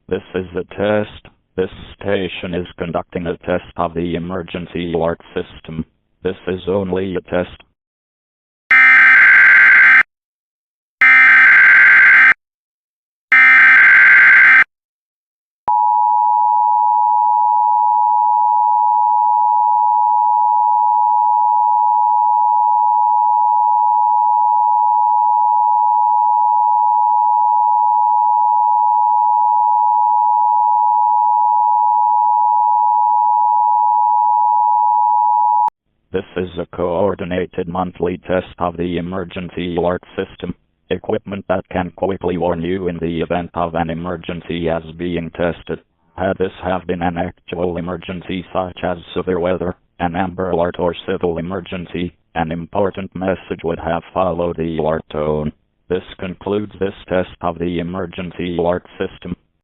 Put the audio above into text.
This is a test. This station is conducting a test of the emergency alert system. This is only a test. This is a coordinated monthly test of the emergency alert system. Equipment that can quickly warn you in the event of an emergency is being tested. Had this have been an actual emergency such as severe weather, an Amber Alert or civil emergency, an important message would have followed the alert tone. This concludes this test of the emergency alert system.